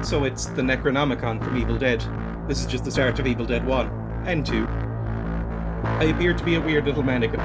So it's the Necronomicon from Evil Dead. This is just the start of Evil Dead 1 and 2. I appear to be a weird little mannequin.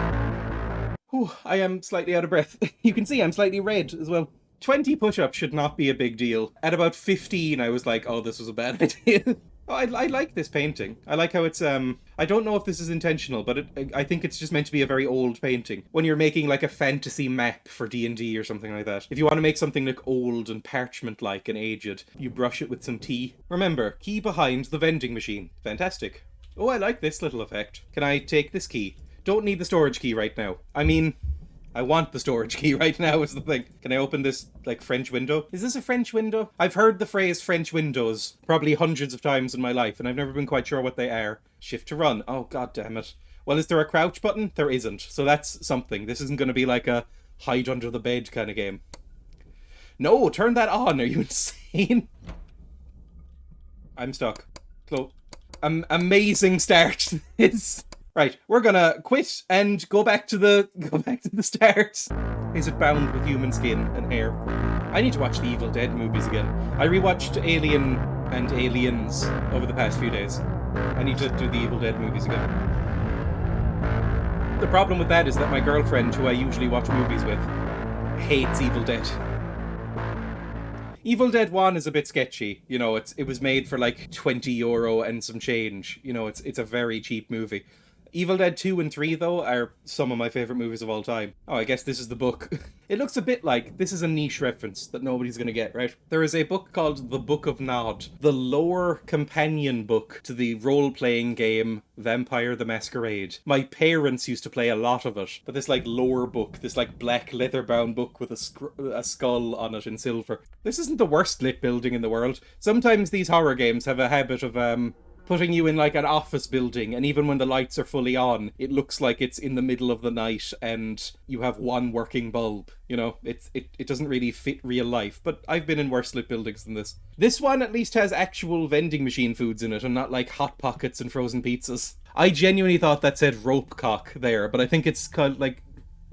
Whew, I am slightly out of breath. You can see I'm slightly red as well. 20 push-ups should not be a big deal. At about 15, I was like, oh, this was a bad idea. Oh, I like this painting. I like how it's, I don't know if this is intentional, but I think it's just meant to be a very old painting. When you're making like a fantasy map for D&D or something like that. If you want to make something look old and parchment-like and aged, you brush it with some tea. Remember, key behind the vending machine. Fantastic. Oh, I like this little effect. Can I take this key? Don't need the storage key right now. I mean, I want the storage key right now is the thing. Can I open this, like, French window? Is this a French window? I've heard the phrase French windows probably hundreds of times in my life, and I've never been quite sure what they are. Shift to run. Oh, god damn it. Well, is there a crouch button? There isn't. So that's something. This isn't going to be like a hide under the bed kind of game. No, turn that on. Are you insane? I'm stuck. Amazing start. It's... Right, we're gonna quit and go back to the start. Is it bound with human skin and hair? I need to watch the Evil Dead movies again. I rewatched Alien and Aliens over the past few days. I need to do the Evil Dead movies again. The problem with that is that my girlfriend, who I usually watch movies with, hates Evil Dead. Evil Dead 1 is a bit sketchy. You know, it was made for like €20 and some change. You know, it's a very cheap movie. Evil Dead 2 and 3, though, are some of my favourite movies of all time. Oh, I guess this is the book. It looks a bit like... This is a niche reference that nobody's going to get, right? There is a book called The Book of Nod, the lore companion book to the role-playing game Vampire the Masquerade. My parents used to play a lot of it, but this, like, lore book, this, like, black leather-bound book with a skull on it in silver. This isn't the worst lit building in the world. Sometimes these horror games have a habit of, putting you in like an office building, and even when the lights are fully on, it looks like it's in the middle of the night and you have one working bulb. You know, it doesn't really fit real life, but I've been in worse lit buildings than this. This one at least has actual vending machine foods in it and not like Hot Pockets and frozen pizzas. I genuinely thought that said rope cock there, but I think it's called like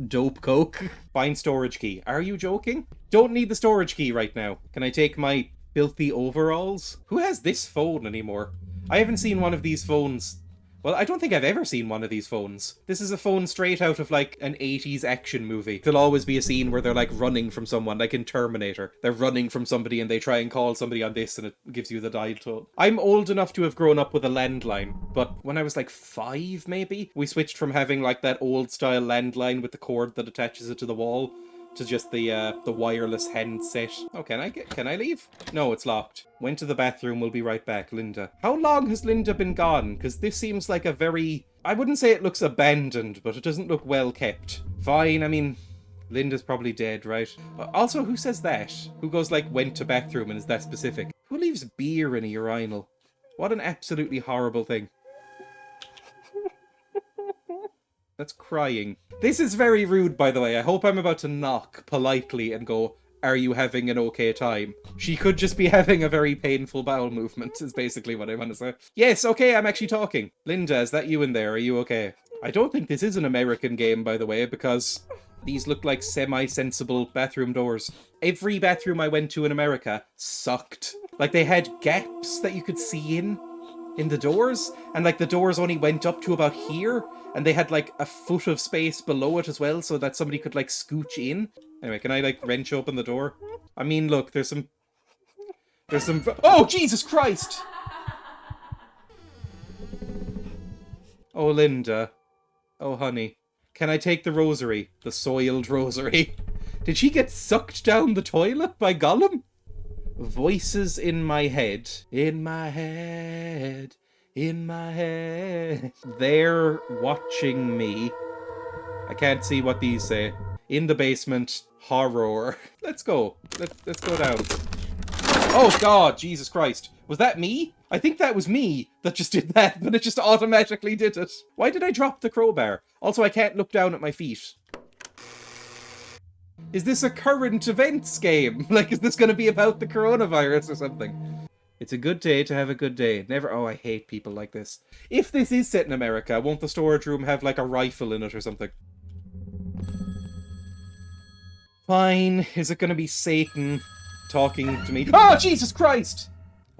dope coke. Find storage key. Are you joking? Don't need the storage key right now. Can I take my filthy overalls? Who has this phone anymore? I haven't seen one of these phones. Well, I don't think I've ever seen one of these phones. This is a phone straight out of, like, an 80s action movie. There'll always be a scene where they're, like, running from someone, like in Terminator. They're running from somebody and they try and call somebody on this and it gives you the dial tone. I'm old enough to have grown up with a landline, but when I was, like, 5, maybe, we switched from having, like, that old-style landline with the cord that attaches it to the wall to just the wireless handset. Oh, can I leave? No, it's locked. Went to the bathroom, we'll be right back, Linda. How long has Linda been gone? Because this seems like a very... I wouldn't say it looks abandoned, but it doesn't look well kept. Fine, I mean, Linda's probably dead, right? Also, who says that? Who goes like, went to bathroom and is that specific? Who leaves beer in a urinal? What an absolutely horrible thing. That's crying. This is very rude, by the way. I hope I'm about to knock politely and go, are you having an okay time? She could just be having a very painful bowel movement, is basically what I want to say. Yes, okay, I'm actually talking. Linda, is that you in there? Are you okay? I don't think this is an American game, by the way, because these look like semi-sensible bathroom doors. Every bathroom I went to in America sucked. Like, they had gaps that you could see in the doors, and like the doors only went up to about here, and they had like a foot of space below it as well so that somebody could like scooch in. Anyway, can I like wrench open the door? I mean, look, there's some oh, Jesus Christ! Oh, Linda. Oh, honey. Can I take the rosary? The soiled rosary. Did she get sucked down the toilet by Gollum? Voices in my head. In my head. In my head. They're watching me. I can't see what these say. In the basement. Horror. Let's go. Let's go down. Oh God, Jesus Christ. Was that me? I think that was me that just did that, but it just automatically did it. Why did I drop the crowbar? Also, I can't look down at my feet. Is this a current events game? Like, is this going to be about the coronavirus or something? It's a good day to have a good day. Never... Oh, I hate people like this. If this is set in America, won't the storage room have, like, a rifle in it or something? Fine. Is it going to be Satan talking to me. Oh, Jesus Christ!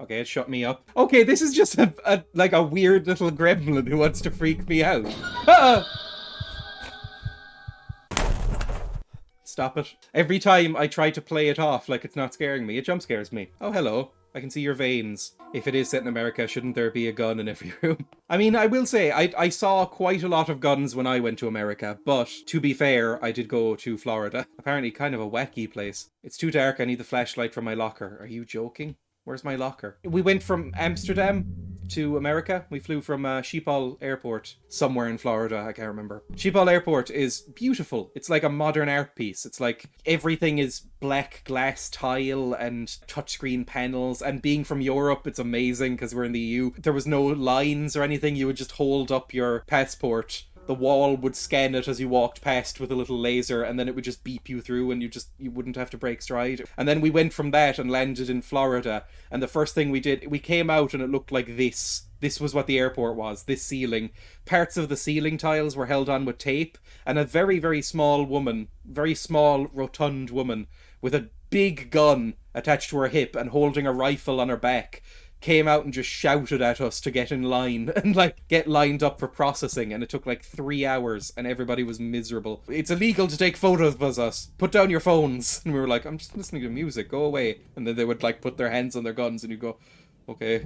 Okay, it shut me up. Okay, this is just like a weird little gremlin who wants to freak me out. Ah! Stop it. Every time I try to play it off like it's not scaring me, it jump scares me. Oh, hello. I can see your veins. If it is set in America, shouldn't there be a gun in every room? I mean, I will say, I saw quite a lot of guns when I went to America, but to be fair, I did go to Florida. Apparently kind of a wacky place. It's too dark, I need the flashlight from my locker. Are you joking? Where's my locker? We went from Amsterdam to America. We flew from Schiphol Airport, somewhere in Florida, I can't remember. Schiphol Airport is beautiful. It's like a modern art piece. It's like everything is black glass tile and touchscreen panels, and being from Europe, it's amazing because we're in the EU. There was no lines or anything. You would just hold up your passport. The wall would scan it as you walked past with a little laser, and then it would just beep you through, and you wouldn't have to break stride. And then we went from that and landed in Florida, and the first thing we did, we came out and it looked like this. This was what the airport was, this ceiling. Parts of the ceiling tiles were held on with tape, and a very, very small woman, very small, rotund woman, with a big gun attached to her hip and holding a rifle on her back, came out and just shouted at us to get in line and like get lined up for processing, and it took like 3 hours and everybody was miserable. It's illegal to take photos of us. Put down your phones. And we were like, I'm just listening to music, go away. And then they would like put their hands on their guns and you go, okay.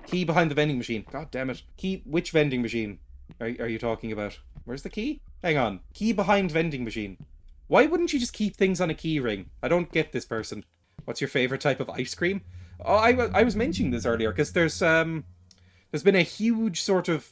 Key behind the vending machine. God damn it. Key, which vending machine are you talking about? Where's the key? Hang on. Key behind vending machine. Why wouldn't you just keep things on a key ring? I don't get this person. What's your favorite type of ice cream? Oh, I was mentioning this earlier because there's been a huge sort of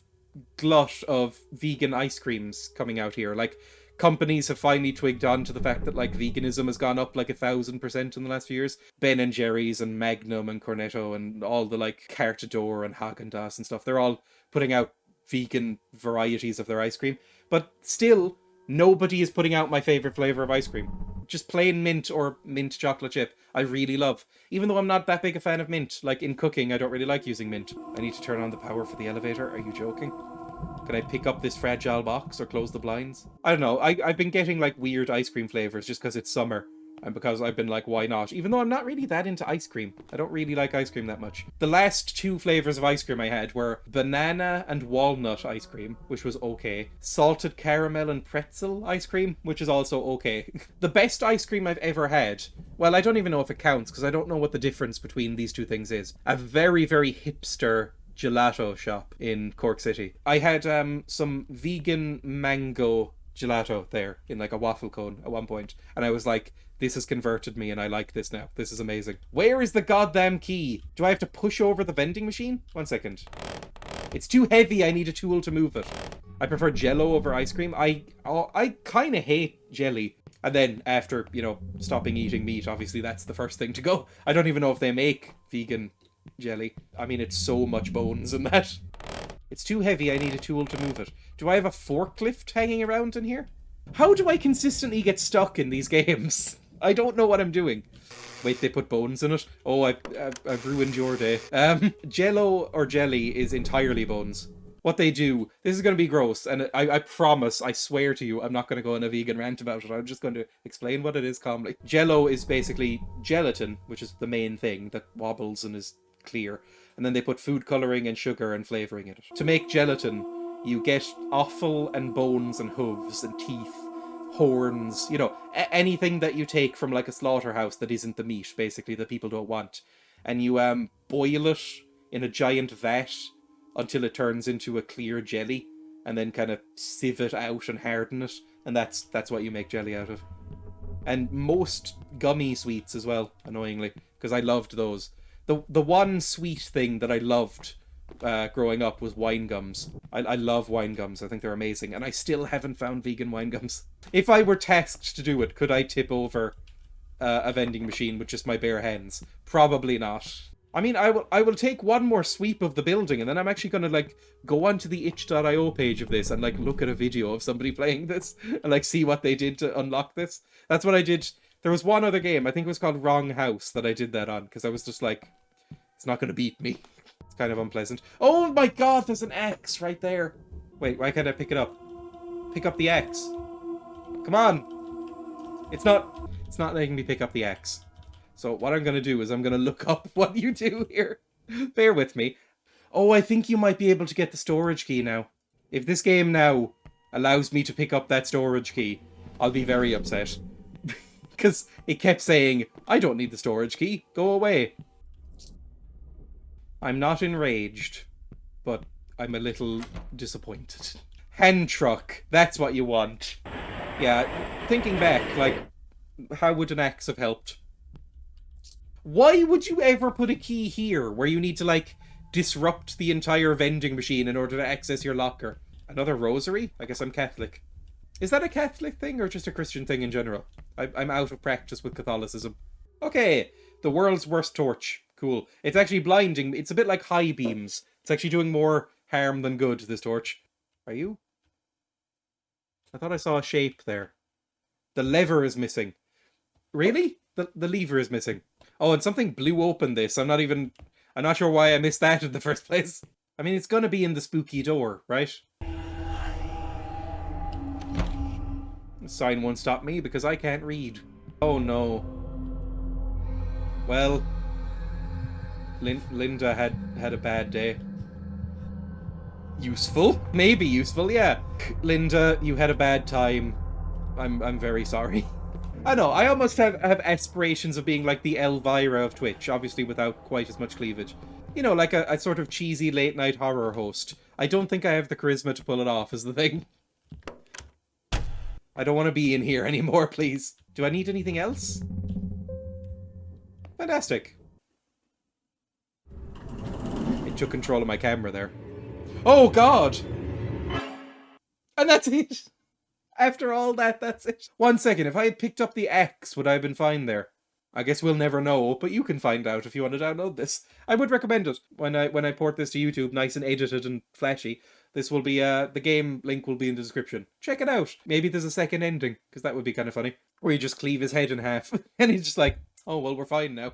glut of vegan ice creams coming out here. Like, companies have finally twigged on to the fact that like veganism has gone up like 1,000% in the last few years. Ben and Jerry's and Magnum and Cornetto and all the like Carte d'Or and Haagen-Dazs and stuff, they're all putting out vegan varieties of their ice cream. But still, nobody is putting out my favorite flavor of ice cream. Just plain mint or mint chocolate chip, I really love. Even though I'm not that big a fan of mint. Like, in cooking, I don't really like using mint. I need to turn on the power for the elevator. Are you joking? Can I pick up this fragile box or close the blinds? I don't know. I've been getting, like, weird ice cream flavors just because it's summer. And because I've been like, why not? Even though I'm not really that into ice cream. I don't really like ice cream that much. The last 2 flavors of ice cream I had were banana and walnut ice cream, which was okay. Salted caramel and pretzel ice cream, which is also okay. The best ice cream I've ever had, well, I don't even know if it counts because I don't know what the difference between these two things is. A very, very hipster gelato shop in Cork City. I had some vegan mango gelato there in like a waffle cone at one point, and I was like, this has converted me and I like this now. This is amazing. Where is the goddamn key? Do I have to push over the vending machine? 1 second. It's too heavy. I need a tool to move it. I prefer Jell-O over ice cream. I kind of hate jelly. And then after, you know, stopping eating meat, obviously that's the first thing to go. I don't even know if they make vegan jelly. I mean, it's so much bones in that. It's too heavy. I need a tool to move it. Do I have a forklift hanging around in here? How do I consistently get stuck in these games? I don't know what I'm doing. Wait, they put bones in it? Oh, I've ruined your day. Jell-O or jelly is entirely bones. What they do, this is going to be gross, and I promise, I swear to you, I'm not going to go on a vegan rant about it. I'm just going to explain what it is calmly. Jell-O is basically gelatin, which is the main thing that wobbles and is clear. And then they put food colouring and sugar and flavouring in it. To make gelatin, you get offal and bones and hooves and teeth, horns, you know, anything that you take from like a slaughterhouse that isn't the meat, basically, that people don't want. And you boil it in a giant vat until it turns into a clear jelly, and then kind of sieve it out and harden it, and that's what you make jelly out of. And most gummy sweets as well, annoyingly, because I loved those. The one sweet thing that I loved growing up was wine gums. I love wine gums. I think they're amazing, and I still haven't found vegan wine gums. If I were tasked to do it, could I tip over a vending machine with just my bare hands? Probably not. I mean, I will take one more sweep of the building, and then I'm actually going to like go onto the itch.io page of this and like look at a video of somebody playing this and like see what they did to unlock this. That's what I did. There was one other game, I think it was called Wrong House, that I did that on, because I was just like, it's not going to beat me. It's kind of unpleasant. Oh my god, there's an axe right there. Wait, why can't I pick it up? Pick up the axe. Come on. It's not letting me pick up the axe. So what I'm going to do is I'm going to look up what you do here. Bear with me. Oh, I think you might be able to get the storage key now. If this game now allows me to pick up that storage key, I'll be very upset. Because it kept saying, I don't need the storage key. Go away. I'm not enraged, but I'm a little disappointed. Hand truck. That's what you want. Yeah, thinking back, like, how would an axe have helped? Why would you ever put a key here where you need to, like, disrupt the entire vending machine in order to access your locker? Another rosary? I guess I'm Catholic. Is that a Catholic thing or just a Christian thing in general? I'm out of practice with Catholicism. Okay, the world's worst torch. Cool. It's actually blinding. It's a bit like high beams. It's actually doing more harm than good, this torch. Are you? I thought I saw a shape there. The lever is missing. Really? The lever is missing. Oh, and something blew open this. I'm not sure why I missed that in the first place. I mean, it's gonna be in the spooky door, right? The sign won't stop me because I can't read. Oh no. Well, Linda had a bad day. Useful? Maybe useful, yeah. Linda, you had a bad time. I'm very sorry. I know, I almost have aspirations of being like the Elvira of Twitch, obviously without quite as much cleavage. You know, like a sort of cheesy late-night horror host. I don't think I have the charisma to pull it off, is the thing. I don't want to be in here anymore, please. Do I need anything else? Fantastic. It took control of my camera there. Oh, God! And that's it! After all that, that's it. 1 second, if I had picked up the axe, would I have been fine there? I guess we'll never know, but you can find out if you want to download this. I would recommend it when I port this to YouTube, nice and edited and flashy. This will be, the game link will be in the description. Check it out. Maybe there's a second ending, because that would be kind of funny. Where you just cleave his head in half, and he's just like, oh, well, we're fine now.